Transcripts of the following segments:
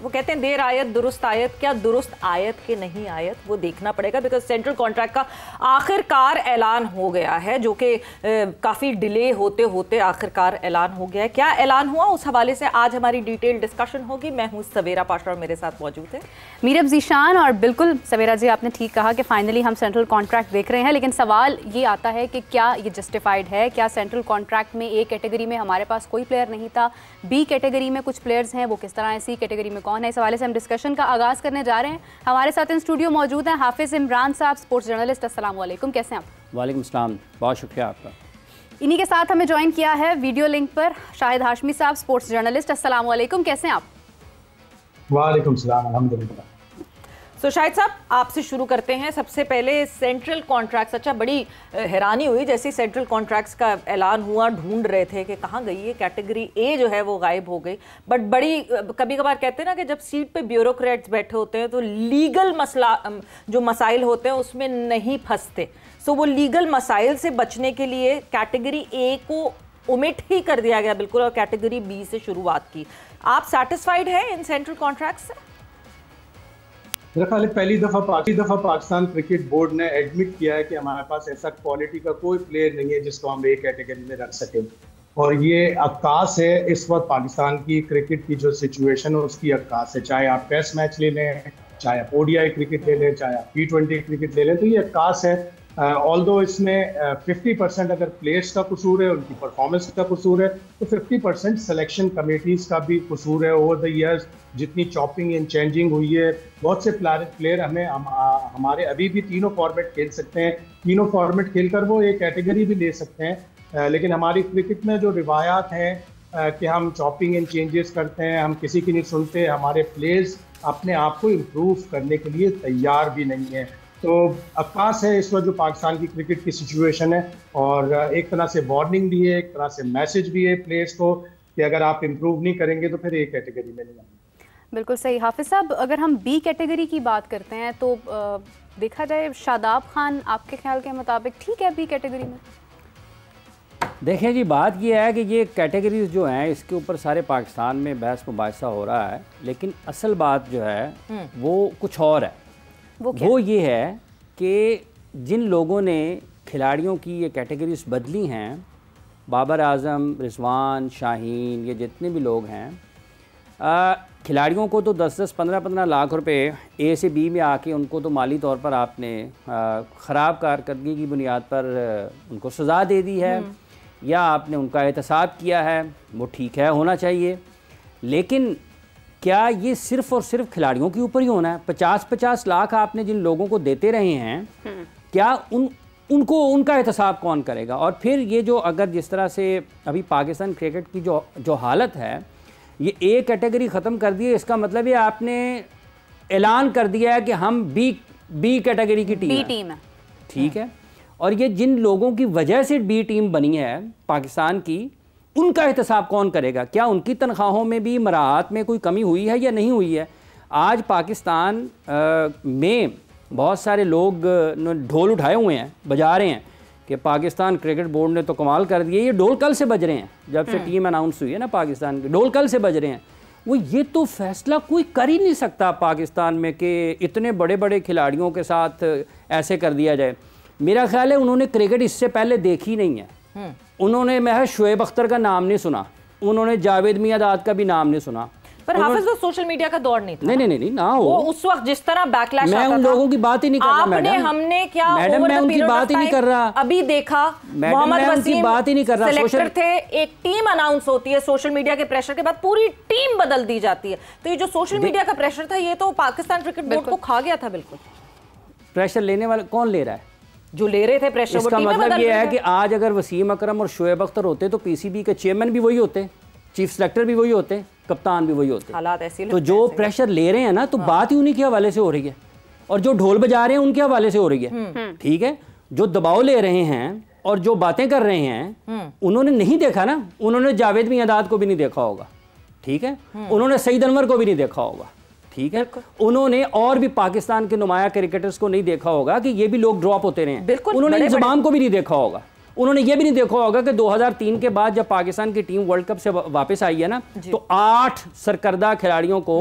वो कहते हैं देर आयत दुरुस्त आयत, क्या दुरुस्त आयत के नहीं आयत, वो देखना पड़ेगा बिकॉज सेंट्रल कॉन्ट्रैक्ट का आखिरकार ऐलान हो गया है, जो कि काफ़ी डिले होते होते आखिरकार ऐलान हो गया है। क्या ऐलान हुआ, उस हवाले से आज हमारी डिटेल डिस्कशन होगी। मैं हूँ सवेरा पाशा और मेरे साथ मौजूद है मीरब ज़ीशान। और बिल्कुल सवेरा जी, आपने ठीक कहा कि फाइनली हम सेंट्रल कॉन्ट्रैक्ट देख रहे हैं, लेकिन सवाल ये आता है कि क्या ये जस्टिफाइड है? क्या सेंट्रल कॉन्ट्रैक्ट में ए कैटेगरी में हमारे पास कोई प्लेयर नहीं था, बी कैटेगरी में कुछ प्लेयर्स हैं, वो किस तरह है, सी कैटेगरी में कौन है? इस हवाले से हम डिस्कशन का आगाज़ करने जा रहे हैं। हमारे साथ इन स्टूडियो मौजूद हैं हाफिज़ इमरान साहब, स्पोर्ट्स जर्नलिस्ट। अस्सलाम वालेकुम, कैसे हैं आप? वालेकुम सलाम, बहुत शुक्रिया आपका। इन्हीं के साथ हमें ज्वाइन किया है वीडियो लिंक पर शाहिद हाशमी साहब, स्पोर्ट्स जर्नलिस्ट। अस्सलाम वालेकुम, कैसे हैं आप? वालेकुम सलाम, अल्हम्दुलिल्लाह। तो शाहिद साहब, आपसे शुरू करते हैं। सबसे पहले सेंट्रल कॉन्ट्रैक्ट्स, अच्छा बड़ी हैरानी हुई जैसे सेंट्रल कॉन्ट्रैक्ट्स का ऐलान हुआ, ढूंढ रहे थे कि कहाँ गई है कैटेगरी ए जो है वो गायब हो गई। बट बड़ी कभी कभार कहते हैं ना कि जब सीट पे ब्यूरोक्रेट्स बैठे होते हैं तो लीगल मसला जो मसाइल होते हैं उसमें नहीं फंसते। सो वो लीगल मसाइल से बचने के लिए कैटेगरी ए को ओमिट ही कर दिया गया बिल्कुल, और कैटेगरी बी से शुरुआत की। आप सेटिस्फाइड हैं इन सेंट्रल कॉन्ट्रैक्ट्स से? मेरा ख्याल है पहली दफ़ा पाकिस्तान क्रिकेट बोर्ड ने एडमिट किया है कि हमारे पास ऐसा क्वालिटी का कोई प्लेयर नहीं है जिसको हम एक कैटेगरी में रख सकें, और ये अक्कास है इस वक्त पाकिस्तान की क्रिकेट की जो सिचुएशन है उसकी अक्कास है। चाहे आप टेस्ट मैच ले लें, चाहे आप ओडीआई क्रिकेट ले लें, चाहे आप T20 क्रिकेट ले लें, तो ये अक्कास है। ऑल्दो इसमें 50% अगर प्लेयर्स का कसूर है, उनकी परफॉर्मेंस का कसूर है, तो 50% सिलेक्शन कमेटीज़ का भी कसूर है। ओवर द ईयर्स जितनी चॉपिंग एंड चेंजिंग हुई है, बहुत से प्लेयर हमारे अभी भी तीनों फॉर्मेट खेल सकते हैं, तीनों फॉर्मेट खेलकर वो एक कैटेगरी भी ले सकते हैं। लेकिन हमारी क्रिकेट में जो रिवायात हैं कि हम चॉपिंग एंड चेंजेस करते हैं, हम किसी की नहीं सुनते, हमारे प्लेयर्स अपने आप को इम्प्रूव करने के लिए तैयार भी नहीं है। तो अक्कास है इस वक्त जो पाकिस्तान की क्रिकेट की सिचुएशन है, और एक तरह से वार्निंग भी है, एक तरह से मैसेज भी है प्लेयर्स को कि अगर आप इम्प्रूव नहीं करेंगे तो फिर एक कैटेगरी में नहीं आएंगे। बिल्कुल सही। हाफिज साहब, अगर हम बी कैटेगरी की बात करते हैं तो देखा जाए शादाब खान आपके ख्याल के मुताबिक ठीक है बी कैटेगरी में? देखिए जी, बात ये है कि ये कैटेगरीज जो हैं इसके ऊपर सारे पाकिस्तान में बहस मुबाहिसा हो रहा है, लेकिन असल बात जो है वो कुछ और है। वो ये है कि जिन लोगों ने खिलाड़ियों की ये कैटेगरीज बदली हैं, बाबर आज़म, रिजवान, शाहीन, ये जितने भी लोग हैं, खिलाड़ियों को तो 10-10, 15-15 लाख रुपए ए से बी में आके उनको तो माली तौर पर आपने ख़राब कारकर्दगी की बुनियाद पर उनको सज़ा दे दी है, या आपने उनका एहतसाब किया है, वो ठीक है, होना चाहिए। लेकिन क्या ये सिर्फ़ और सिर्फ खिलाड़ियों के ऊपर ही होना है? 50-50 लाख आपने जिन लोगों को देते रहे हैं, क्या उनको उनका एहतसाब कौन करेगा? और फिर ये जो अगर जिस तरह से अभी पाकिस्तान क्रिकेट की जो हालत है, ये ए कैटेगरी ख़त्म कर दी है, इसका मतलब ये आपने ऐलान कर दिया है कि हम बी कैटेगरी की टीम है। ठीक है, और ये जिन लोगों की वजह से बी टीम बनी है पाकिस्तान की, उनका एहतसाब कौन करेगा? क्या उनकी तनख्वाहों में भी मराहत में कोई कमी हुई है या नहीं हुई है? आज पाकिस्तान में बहुत सारे लोग ढोल उठाए हुए हैं, बजा रहे हैं कि पाकिस्तान क्रिकेट बोर्ड ने तो कमाल कर दिया। ये ढोल कल से बज रहे हैं, जब से टीम अनाउंस हुई है ना पाकिस्तान की, ढोल कल से बज रहे हैं। वो ये तो फैसला कोई कर ही नहीं सकता पाकिस्तान में कि इतने बड़े बड़े खिलाड़ियों के साथ ऐसे कर दिया जाए। मेरा ख्याल है उन्होंने क्रिकेट इससे पहले देखी नहीं है। उन्होंने मैं शोएब अख्तर का नाम नहीं सुना, उन्होंने जावेद मियांदाद का भी नाम नहीं सुना। पर हाफिज वो सोशल मीडिया का दौर नहीं था। नहीं ना हो। वो उस वक्त जिस तरह बैकलैश मैं उन लोगों की बात ही नहीं कर रहा मैडम। हमने क्या मैडम, मैं उनकी बात ही नहीं कर रहा। अभी देखा मोहम्मद वसीम बात ही नहीं कर रहा। सिलेक्टर थे, एक टीम अनाउंस होती है, सोशल मीडिया के प्रेशर के बाद पूरी टीम बदल दी जाती है। तो ये जो सोशल मीडिया का प्रेशर था, ये तो पाकिस्तान क्रिकेट बोर्ड को खा गया था बिल्कुल। प्रेशर लेने वाला कौन ले रहा है? जो ले रहे थे प्रेशर। इसका मतलब ये है कि आज अगर वसीम अकरम और शोएब अख्तर होते तो पीसीबी के चेयरमैन भी वही होते, चीफ सेलेक्टर भी वही होते, कप्तान भी वही होते। हालात ऐसे तो जो प्रेशर ले रहे हैं ना, तो बात ही उन्हीं के हवाले से हो रही है, और जो ढोल बजा रहे हैं उनके हवाले से हो रही है। ठीक है, जो दबाव ले रहे हैं और जो बातें कर रहे हैं, उन्होंने नहीं देखा ना, उन्होंने जावेद मियांदाद को भी नहीं देखा होगा। ठीक है, उन्होंने सईद अनवर को भी नहीं देखा होगा। ठीक है, उन्होंने और भी पाकिस्तान के नुमाया क्रिकेटर्स को नहीं देखा होगा कि ये भी लोग ड्रॉप होते रहे हैं। उन्होंने इंजमाम को भी नहीं देखा होगा, उन्होंने ये भी नहीं देखा होगा कि 2003 के बाद जब पाकिस्तान की टीम वर्ल्ड कप से वापस आई है ना, तो 8 सरकर्दा खिलाड़ियों को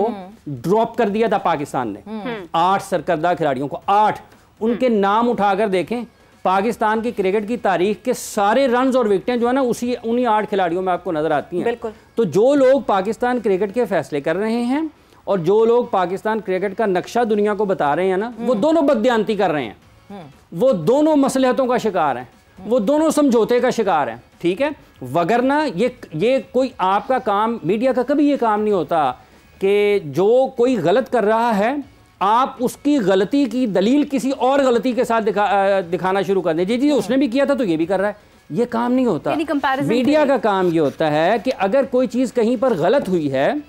ड्रॉप कर दिया था पाकिस्तान ने। 8 सरकर्दा खिलाड़ियों को, 8, उनके नाम उठाकर देखें, पाकिस्तान की क्रिकेट की तारीख के सारे रन्स और विकेटें जो है ना उन्हीं 8 खिलाड़ियों में आपको नजर आती हैं। बिल्कुल। तो जो लोग पाकिस्तान क्रिकेट के फैसले कर रहे हैं और जो लोग पाकिस्तान क्रिकेट का नक्शा दुनिया को बता रहे हैं ना, वो दोनों बददियानती कर रहे हैं, वो दोनों मसलहतों का शिकार हैं, वो दोनों समझौते का शिकार हैं। ठीक है, वगरना ये कोई आपका काम, मीडिया का कभी ये काम नहीं होता कि जो कोई गलत कर रहा है आप उसकी गलती की दलील किसी और गलती के साथ दिखाना शुरू कर दें। जी उसने भी किया था तो ये भी कर रहा है, ये काम नहीं होता। मीडिया का काम ये होता है कि अगर कोई चीज़ कहीं पर गलत हुई है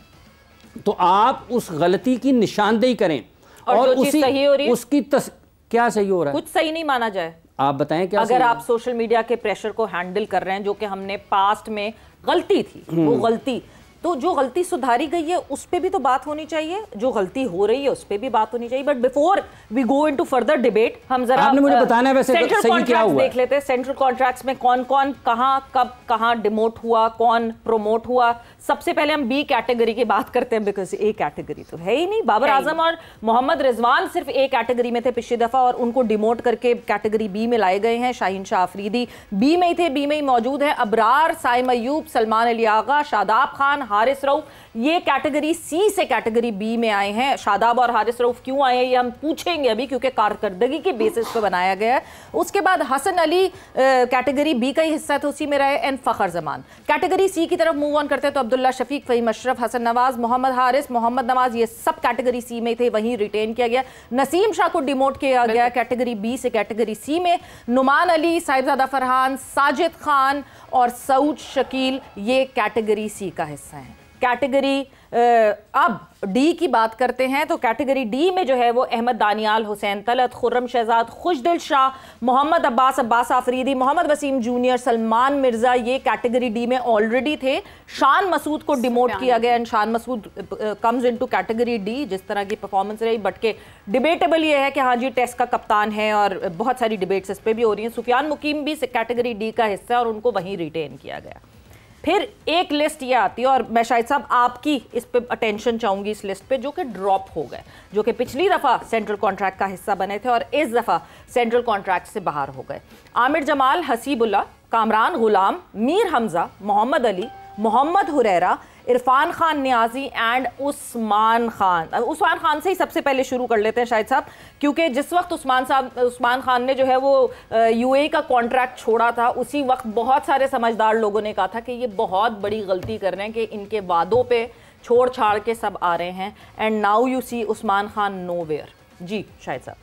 तो आप उस गलती की निशानदेही करें और उसी सही हो रही है, उसकी क्या सही हो रहा है, कुछ सही नहीं माना जाए। आप बताएं क्या अगर आप सोशल मीडिया के प्रेशर को हैंडल कर रहे हैं, जो कि हमने पास्ट में गलती थी, वो गलती, तो जो गलती सुधारी गई है उस पे भी तो बात होनी चाहिए, जो गलती हो रही है उस पे भी बात होनी चाहिए। But before we go into further debate, हम जरा आपने मुझे बताना है वैसे सही क्या हुआ देख लेते हैं। सेंट्रल कॉन्ट्रैक्ट्स में कौन कौन कहां कब कहां डिमोट हुआ, कौन प्रोमोट हुआ। सबसे पहले हम बी कैटेगरी की बात करते हैं, बिकॉज ए कैटेगरी तो है ही नहीं। बाबर आजम और मोहम्मद रिजवान सिर्फ ए कैटेगरी में थे पिछली दफा और उनको डिमोट करके कैटेगरी बी में लाए गए हैं। शाहीन शाह अफरीदी बी में ही थे, बी में ही मौजूद है। अबरार, साइम अयूब, सलमान अली आगा, शादाब खान, हारिस रऊफ, ये कैटेगरी सी से कैटेगरी बी में आए हैं। शादाब और हारिस रऊफ क्यों आए हैं ये हम पूछेंगे अभी, क्योंकि कारकर्दगी के बेसिस पे बनाया गया है। उसके बाद हसन अली कैटेगरी बी का ही हिस्सा था, उसी में रहे। And Fakhar Zaman. Category C की तरफ मूव ऑन करते हैं तो अब्दुल्ला शफीक, फहीम अशरफ, हसन नवाज, मोहम्मद हारिस, मोहम्मद नवाज, ये सब कैटेगरी सी में थे, वहीं रिटेन किया गया। नसीम शाह को डिमोट किया गया कैटेगरी बी से कैटेगरी सी में। नुमान अली, साहिबजादा फरहान, साजिद खान और सऊद शकील ये कैटेगरी सी का हिस्सा है। कैटेगरी अब डी की बात करते हैं तो कैटेगरी डी में जो है वो अहमद दानियाल, हुसैन तलत, खुर्रम शहजाद, खुशदिल शाह, मोहम्मद अब्बास, अब्बास आफरीदी, मोहम्मद वसीम जूनियर, सलमान मिर्जा, ये कैटेगरी डी में ऑलरेडी थे। शान मसूद को डिमोट किया गया and Shan Masood comes into category D, जिस तरह की परफॉर्मेंस रही। बट के डिबेटेबल ये है कि हाँ जी टेस्ट का कप्तान है और बहुत सारी डिबेट्स इस पर भी हो रही हैं। सुफियान मुकीम भी कैटेगरी डी का हिस्सा है और उनको वहीं रिटेन किया गया। फिर एक लिस्ट ये आती है और मैं शायद साहब आपकी इस पे अटेंशन चाहूंगी, इस लिस्ट पे, जो कि ड्रॉप हो गए, जो कि पिछली दफ़ा सेंट्रल कॉन्ट्रैक्ट का हिस्सा बने थे और इस दफ़ा सेंट्रल कॉन्ट्रैक्ट से बाहर हो गए। आमिर जमाल, हसीबुल्ला, कामरान गुलाम, मीर हमजा, मोहम्मद अली, मोहम्मद हुरैरा, इरफान खान नियाजी एंड उस्मान खान से ही सबसे पहले शुरू कर लेते हैं शायद साहब, क्योंकि जिस वक्त उस्मान खान ने जो है वो यूएई का कॉन्ट्रैक्ट छोड़ा था, उसी वक्त बहुत सारे समझदार लोगों ने कहा था कि ये बहुत बड़ी गलती कर रहे हैं कि इनके वादों पे छोड़ छाड़ के सब आ रहे हैं। And now you see Usman Khan nowhere. जी शायद साहब।